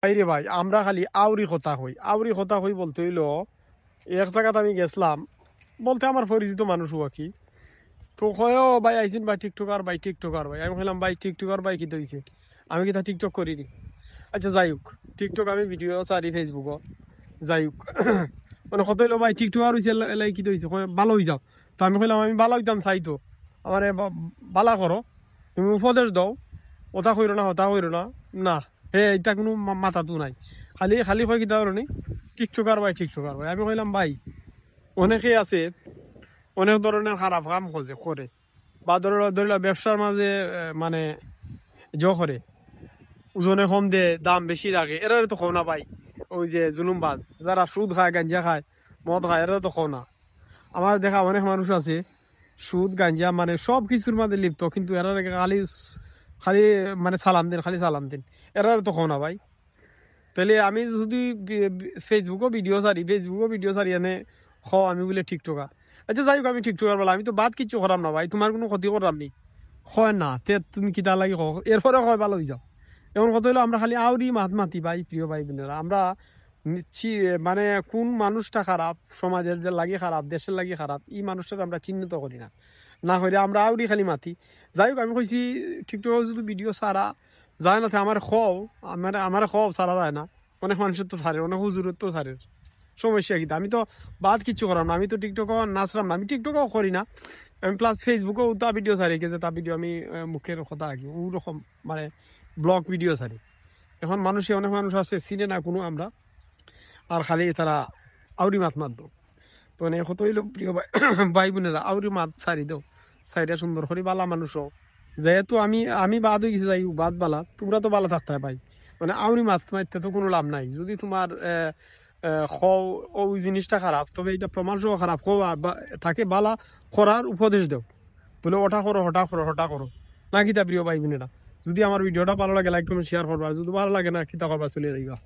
বাইরে ভাই আমরা খালি আউরি কথা হই বলতে হইলো এক জায়গাত আমি গেছিলাম বলতে আমার পরিচিত মানুষ হুয়া কি তো কয়ও ভাই আইসিন ভাই টিকটকার ভাই আমি বললাম ভাই টিকটকার ভাই কি হইছে আমি কি তা টিকটক করিনি আচ্ছা যাই হোক টিকটক আমি ভিডিও চারি ফেসবুকও যাই হোক মানে কত হইলো ভাই টিকটকার হয়েছে এলাই কি হয়েছে ভালো হয়ে যাও তো আমি কইলাম আমি ভালো হইতাম চাইতো আমার বালা করো তুমি উপদেশ দাও ওটা কইরো না হতা কইরো না না হে এটা কোনো মাথাতো নাই খালি খালি কয় কিতা করনি টিকটকার ভাই আমি কইলাম ভাই অনেকেই আছে অনেক ধরনের খারাপ কাম করে বা ধরিলা ব্যবসার মাঝে মানে করে ওজনে কম দে দাম বেশি রাখে এরা তো খাও না ভাই ওই যে জুলুমবাজ যারা সুদ খায় গাঞ্জা খায় মদ খায় এরা তো খাও না আমার দেখা অনেক মানুষ আছে সুদ গাঞ্জা মানে সব কিছুর মাঝে লিপ্ত কিন্তু এরা খালি খালি মানে খালি সালাম দিন এরা তো খাও না ভাই তাহলে আমি যদি ফেসবুকও ভিডিও সারি এনে আমি বলে টিকটকার আচ্ছা যাই হোক আমি টিকটকার বলা আমি তো বাদ কিচ্ছু করাম না ভাই তোমার কোনো ক্ষতি করাম নি হয় না তে তুমি কিতা লাগি এরপরে হয় ভালো হয়ে যাও এমন কথা হলো আমরা খালি আউরি মাতি ভাই প্রিয় ভাই বোনেরা আমরা মানে কোন মানুষটা খারাপ সমাজের যে লাগি খারাপ দেশের লাগি খারাপ এই মানুষটা আমরা চিহ্নিত করি না না করে আমরা আউরি খালি মাতি যাই হোক আমি কইছি টিকটকে যদি ভিডিও সারা যায় না আমার আমার সারা যায় না অনেক মানুষের তো সারে অনেক হুজুরের তো সারে সমস্যা কিন্তু আমি তো বাদ কিচ্ছু করাম না আমি তো টিকটকও নাচলাম না আমি টিকটকও করি না আমি প্লাস ফেসবুকেও তা ভিডিও সারি গেছে তা ভিডিও আমি মুখের কথা আঁকি ওরকম মানে ব্লগ ভিডিও সারি এখন অনেক মানুষ আছে চিনে না কোনো আমরা আর খালি তারা আউরি মাতবো তো মানে কত হইল প্রিয় ভাই বোনেরা আউরি মাত সারি দেও সাইডে সুন্দর করে বালা মানুষও যেহেতু আমি বাদ হয়ে গেছি যাই বাদ বালা তোমরা তো বালা থাকতে ভাই মানে আউরি মারতে তো কোনো লাভ নাই যদি তোমার ওই জিনিসটা খারাপ তবে এটা প্রমাণ সহ খারাপ তাকে বালা করার উপদেশ দেও বলে ওটা করো না কিতা প্রিয় ভাই বোনেরা যদি আমার ভিডিওটা ভালো লাগে লাইক কমেন্ট শেয়ার করবা যদি ভালো লাগে না কিতা করবা চলে যাইবা।